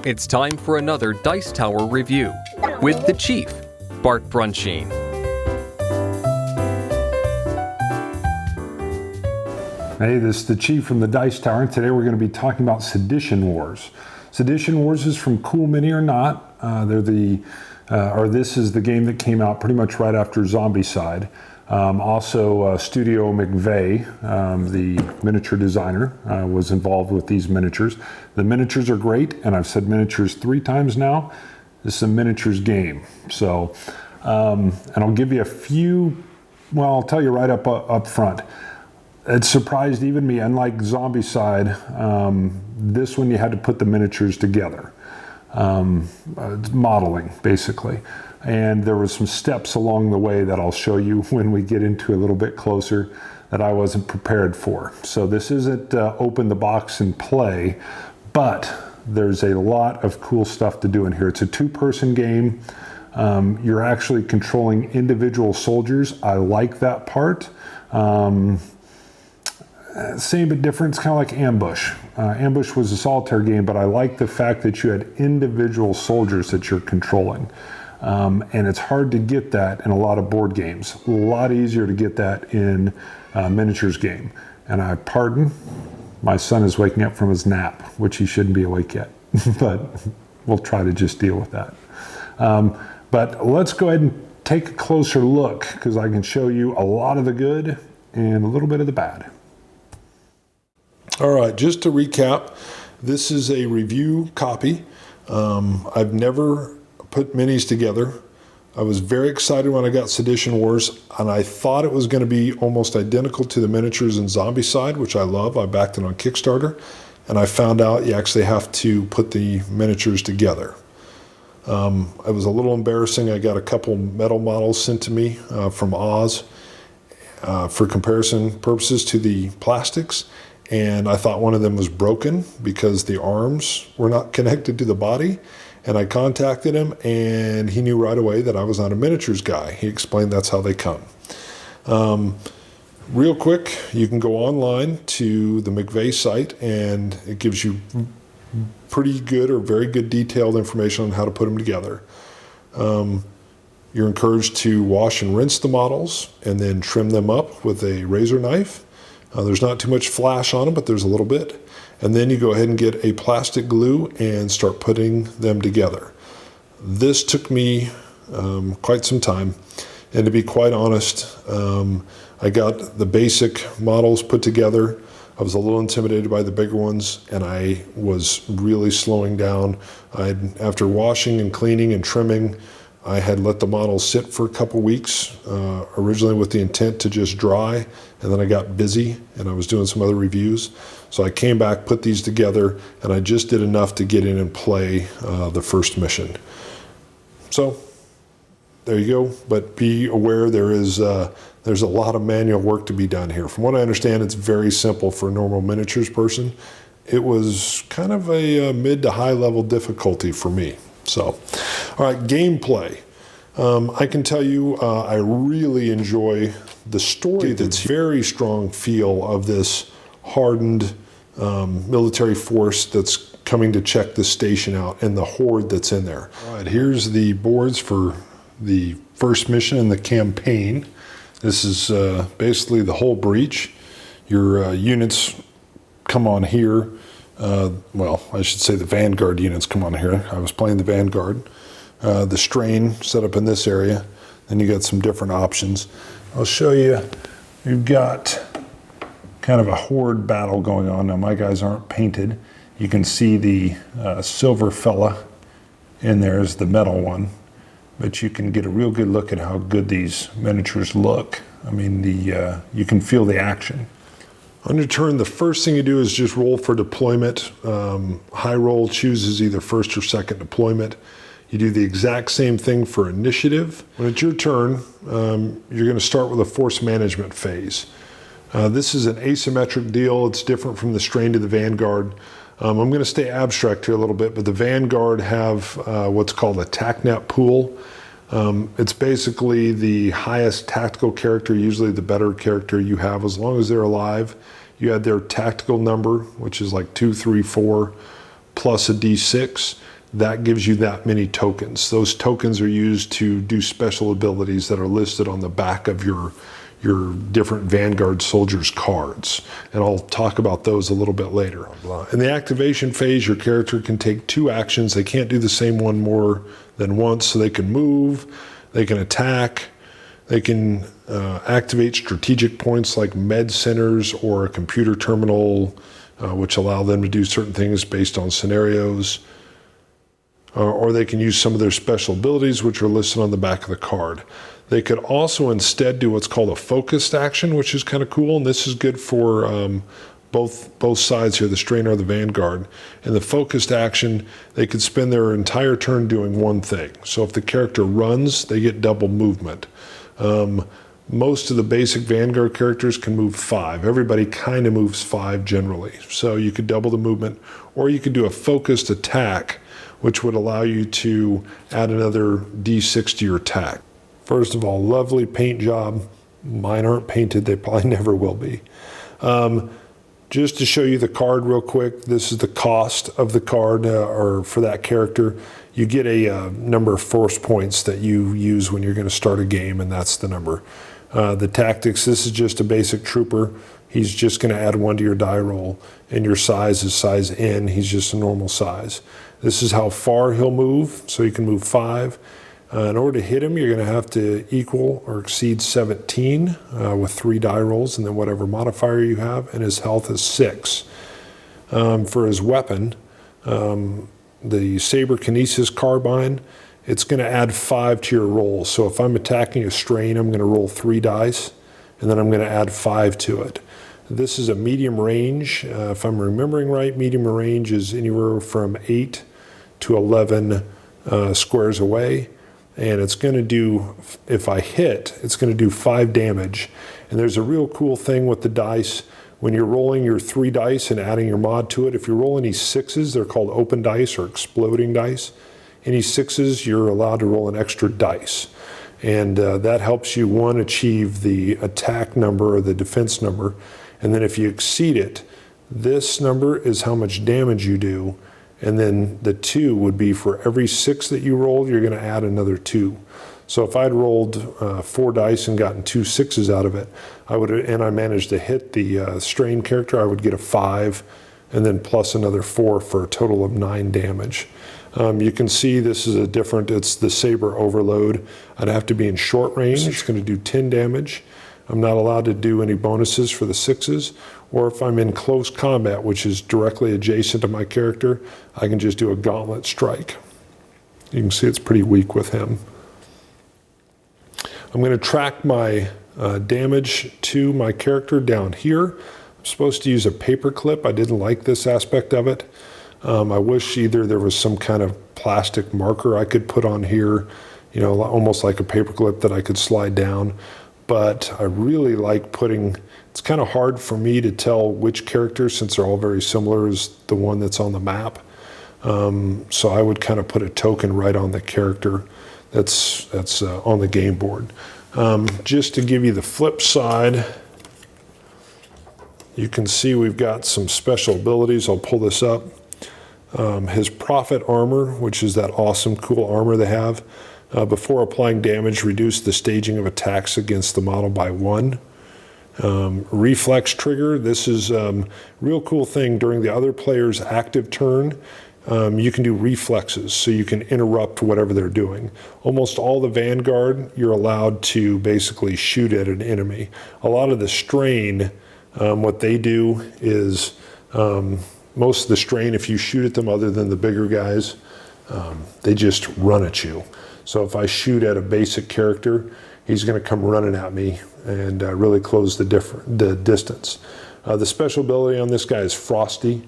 It's time for another Dice Tower review with the Chief, Bart Brunsheen. Hey, this is the Chief from the Dice Tower, and today we're going to be talking about Sedition Wars. Sedition Wars is from Cool Mini or Not. This is the game that came out pretty much right after Zombicide. Studio McVeigh, the miniature designer, was involved with these miniatures. The miniatures are great, and I've said miniatures 3 times now. This is a miniatures game. So, and I'll give you a few, well, I'll tell you right up front. It surprised even me, unlike Zombicide, this one you had to put the miniatures together. Modeling, basically. And there were some steps along the way that I'll show you when we get into a little bit closer that I wasn't prepared for. So this isn't open the box and play, but there's a lot of cool stuff to do in here. It's a 2-person game. You're actually controlling individual soldiers. I like that part. Same but different. It's kind of like Ambush. Ambush was a solitaire game, but I like the fact that you had individual soldiers that you're controlling. And it's hard to get that in a lot of board games. A lot easier to get that in a miniatures game. And I pardon, my son is waking up from his nap, which he shouldn't be awake yet. But we'll try to just deal with that. But let's go ahead and take a closer look, because I can show you a lot of the good and a little bit of the bad. All right, just to recap, this is a review copy. I've never put minis together. I was very excited when I got Sedition Wars, and I thought it was going to be almost identical to the miniatures in Zombicide, which I love. I backed it on Kickstarter, and I found out you actually have to put the miniatures together. It was a little embarrassing. I got a couple metal models sent to me from Oz for comparison purposes to the plastics. And I thought one of them was broken because the arms were not connected to the body. And I contacted him, and he knew right away that I was not a miniatures guy. He explained that's how they come. Real quick, you can go online to the McVeigh site, and it gives you pretty good or very good detailed information on how to put them together. You're encouraged to wash and rinse the models and then trim them up with a razor knife. There's not too much flash on them, but there's a little bit. And then you go ahead and get a plastic glue and start putting them together. This took me quite some time. And to be quite honest, I got the basic models put together. I was a little intimidated by the bigger ones, and I was really slowing down. After washing and cleaning and trimming, I had let the models sit for a couple weeks, originally with the intent to just dry, and then I got busy and I was doing some other reviews. So I came back, put these together, and I just did enough to get in and play the first mission. So there you go, but be aware there's a lot of manual work to be done here. From what I understand, it's very simple for a normal miniatures person. It was kind of a mid to high level difficulty for me. So, all right, gameplay. I can tell you I really enjoy the story. That's very strong feel of this hardened military force that's coming to check the station out and the horde that's in there. All right, here's the boards for the first mission in the campaign. This is basically the whole breach. Your units come on here. Well, I should say the Vanguard units come on here. I was playing the Vanguard. The Strain set up in this area. Then you got some different options. I'll show you. You've got kind of a horde battle going on. Now my guys aren't painted. You can see the silver fella in there is the metal one. But you can get a real good look at how good these miniatures look. I mean, you can feel the action. On your turn, the first thing you do is just roll for deployment. High roll chooses either first or second deployment. You do the exact same thing for initiative. When it's your turn, you're going to start with a force management phase. This is an asymmetric deal. It's different from the Strain to the Vanguard. I'm going to stay abstract here a little bit, but the Vanguard have what's called a TACNAP pool. It's basically the highest tactical character, usually the better character you have, as long as they're alive. You add their tactical number, which is like 2, 3, 4, plus a D6, that gives you that many tokens. Those tokens are used to do special abilities that are listed on the back of your different Vanguard soldiers cards. And I'll talk about those a little bit later. In the activation phase, your character can take 2 actions. They can't do the same one more than once, so they can move, they can attack, they can activate strategic points like med centers or a computer terminal, which allow them to do certain things based on scenarios. Or they can use some of their special abilities, which are listed on the back of the card. They could also instead do what's called a focused action, which is kind of cool, and this is good for both sides here, the Strain or the Vanguard. In the focused action, they could spend their entire turn doing one thing. So if the character runs, they get double movement. Most of the basic Vanguard characters can move 5. Everybody kind of moves 5 generally. So you could double the movement, or you could do a focused attack, which would allow you to add another D6 to your attack. First of all, lovely paint job. Mine aren't painted, they probably never will be. Just to show you the card real quick, this is the cost of the card, or for that character. You get a number of force points that you use when you're going to start a game, and that's the number. The tactics, this is just a basic trooper. He's just going to add 1 to your die roll, and your size is size N. He's just a normal size. This is how far he'll move, so you can move 5. In order to hit him, you're going to have to equal or exceed 17 with 3 die rolls, and then whatever modifier you have, and his health is 6. For his weapon, the Saber Kinesis Carbine, it's going to add 5 to your roll. So if I'm attacking a Strain, I'm going to roll 3 dice, and then I'm going to add 5 to it. This is a medium range. If I'm remembering right, medium range is anywhere from 8 to 11 squares away. And it's going to do, if I hit, it's going to do 5 damage. And there's a real cool thing with the dice. When you're rolling your 3 dice and adding your mod to it, if you roll any 6s, they're called open dice or exploding dice. Any 6s, you're allowed to roll an extra dice. And that helps you, 1, achieve the attack number or the defense number. And then if you exceed it, this number is how much damage you do. And then the 2 would be for every 6 that you roll, you're going to add another 2. So if I'd rolled 4 dice and gotten 2 6s out of it, and I managed to hit the Strain character, I would get a 5, and then plus another 4 for a total of 9 damage. You can see this is it's the Saber Overload. I'd have to be in short range. It's going to do 10 damage. I'm not allowed to do any bonuses for the 6s. Or if I'm in close combat, which is directly adjacent to my character, I can just do a gauntlet strike. You can see it's pretty weak with him. I'm going to track my damage to my character down here. I'm supposed to use a paper clip. I didn't like this aspect of it. I wish either there was some kind of plastic marker I could put on here, you know, almost like a paper clip that I could slide down. But I really like it's kind of hard for me to tell which character, since they're all very similar, is the one that's on the map. So I would kind of put a token right on the character that's on the game board. Just to give you the flip side, you can see we've got some special abilities. I'll pull this up. His Prophet Armor, which is that awesome, cool armor they have. Before applying damage, reduce the staging of attacks against the model by 1. Reflex trigger, this is a real cool thing. During the other player's active turn, you can do reflexes, so you can interrupt whatever they're doing. Almost all the Vanguard, you're allowed to basically shoot at an enemy. A lot of the Strain, what they do is, most of the Strain, if you shoot at them other than the bigger guys, they just run at you. So if I shoot at a basic character, he's going to come running at me and really close the distance. The special ability on this guy is Frosty.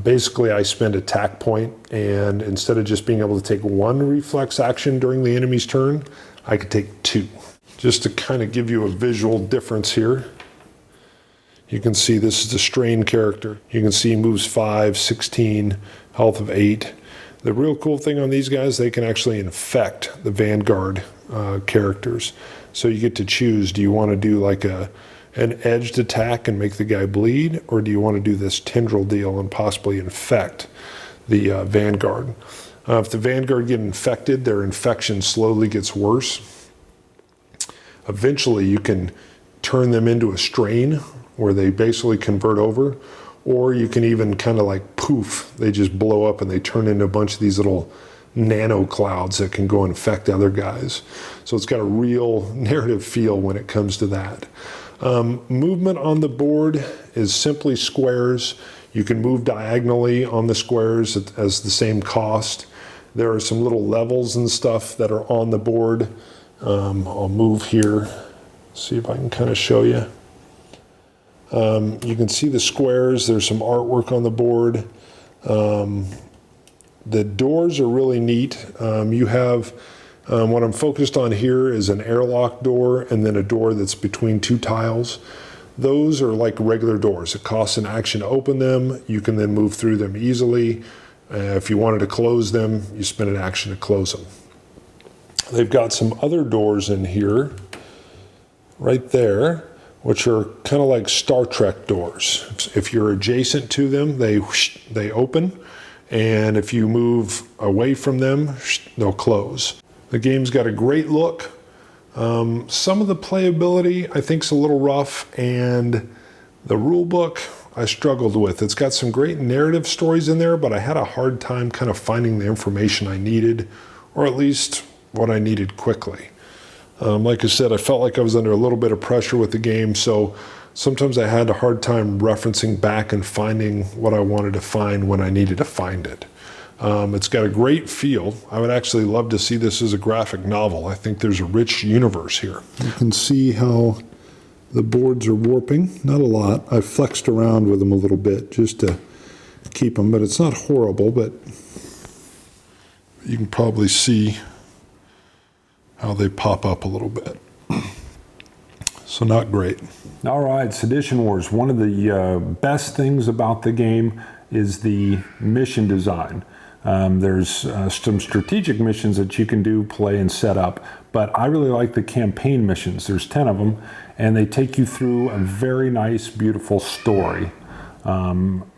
Basically, I spend attack point, and instead of just being able to take 1 reflex action during the enemy's turn, I could take 2. Just to kind of give you a visual difference here, you can see this is the Strain character. You can see he moves 5, 16, health of 8. The real cool thing on these guys, they can actually infect the Vanguard characters. So you get to choose, do you want to do like an edged attack and make the guy bleed, or do you want to do this tendril deal and possibly infect the Vanguard? If the Vanguard get infected, their infection slowly gets worse. Eventually, you can turn them into a strain where they basically convert over, or you can even kind of like poof, they just blow up and they turn into a bunch of these little nano clouds that can go infect other guys. So it's got a real narrative feel when it comes to that. Movement on the board is simply squares. You can move diagonally on the squares as the same cost. There are some little levels and stuff that are on the board. I'll move here, see if I can kind of show you. You can see the squares. There's some artwork on the board. The doors are really neat. You have, what I'm focused on here is an airlock door and then a door that's between two tiles. Those are like regular doors. It costs an action to open them. You can then move through them easily. If you wanted to close them, you spend an action to close them. They've got some other doors in here, right there, which are kind of like Star Trek doors. If you're adjacent to them, they open, and if you move away from them, they'll close. The game's got a great look. Some of the playability I think is a little rough, and the rule book I struggled with. It's got some great narrative stories in there, but I had a hard time kind of finding the information I needed, or at least what I needed quickly. Like I said, I felt like I was under a little bit of pressure with the game, so sometimes I had a hard time referencing back and finding what I wanted to find when I needed to find it. It's got a great feel. I would actually love to see this as a graphic novel. I think there's a rich universe here. You can see how the boards are warping. Not a lot. I've flexed around with them a little bit just to keep them, but it's not horrible, but you can probably see how they pop up a little bit. So not great. All right, Sedition Wars. One of the best things about the game is the mission design. There's some strategic missions that you can do, play, and set up, but I really like the campaign missions. There's 10 of them, and they take you through a very nice, beautiful story.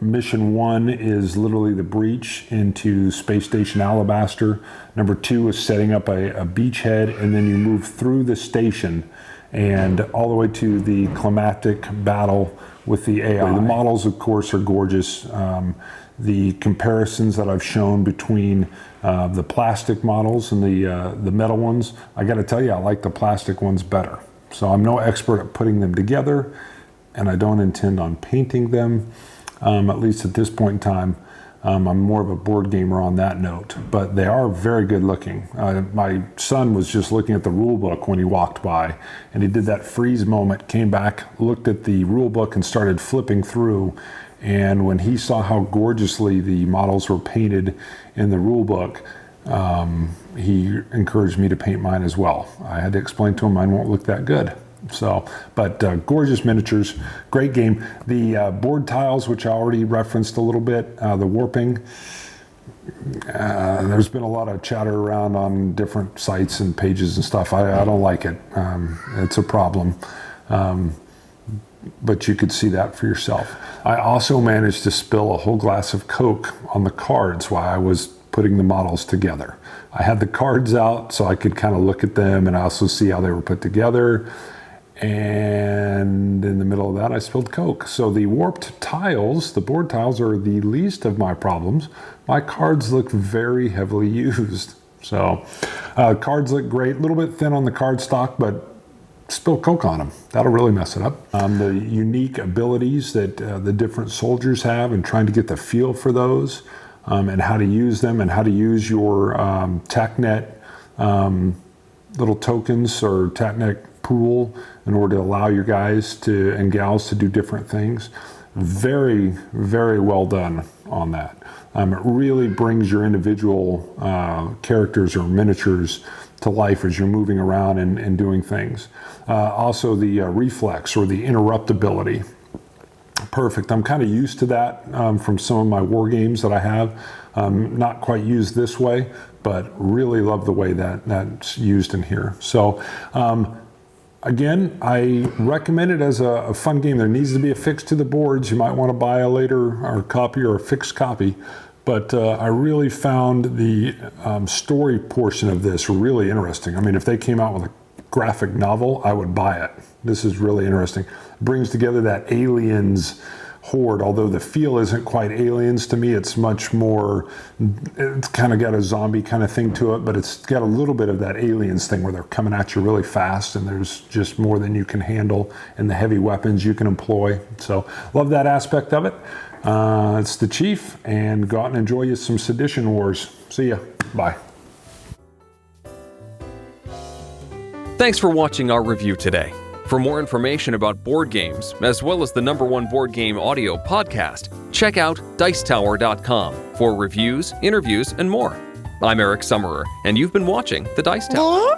Mission 1 is literally the breach into Space Station Alabaster. Number 2 is setting up a beachhead, and then you move through the station and all the way to the climactic battle with the AI. The models, of course, are gorgeous. The comparisons that I've shown between the plastic models and the metal ones, I got to tell you, I like the plastic ones better. So I'm no expert at putting them together, and I don't intend on painting them, at least at this point in time. I'm more of a board gamer on that note, but they are very good looking. My son was just looking at the rule book when he walked by, and he did that freeze moment, came back, looked at the rule book, and started flipping through. And when he saw how gorgeously the models were painted in the rule book, he encouraged me to paint mine as well. I had to explain to him mine won't look that good. So, but gorgeous miniatures, great game. The board tiles, which I already referenced a little bit, the warping, there's been a lot of chatter around on different sites and pages and stuff. I don't like it. It's a problem. But you could see that for yourself. I also managed to spill a whole glass of Coke on the cards while I was putting the models together. I had the cards out so I could kind of look at them and also see how they were put together. And in the middle of that, I spilled Coke. So the warped tiles, the board tiles, are the least of my problems. My cards look very heavily used. So cards look great, a little bit thin on the card stock, but spill Coke on them. That'll really mess it up. The unique abilities that the different soldiers have and trying to get the feel for those and how to use them and how to use your TACnet little tokens or TACnet pool in order to allow your guys to and gals to do different things. Very, very well done on that. It really brings your individual characters or miniatures to life as you're moving around and doing things. Also the reflex or the interruptibility. Perfect. I'm kind of used to that from some of my war games that I have. Not quite used this way, but really love the way that's used in here. So again, I recommend it as a fun game. There needs to be a fix to the boards. You might want to buy a later or copy or a fixed copy. but I really found the story portion of this really interesting. I mean, if they came out with a graphic novel, I would buy it. This is really interesting. It brings together that Aliens horde, although the feel isn't quite Aliens to me. It's much more, it's kind of got a zombie kind of thing to it, but it's got a little bit of that Aliens thing where they're coming at you really fast and there's just more than you can handle and the heavy weapons you can employ. So love that aspect of it. It's the Chief, and go out and enjoy you some Sedition Wars. See ya. Bye. Thanks for watching our review today. For more information about board games, as well as the #1 board game audio podcast, check out Dicetower.com for reviews, interviews, and more. I'm Eric Summerer, and you've been watching The Dice Tower.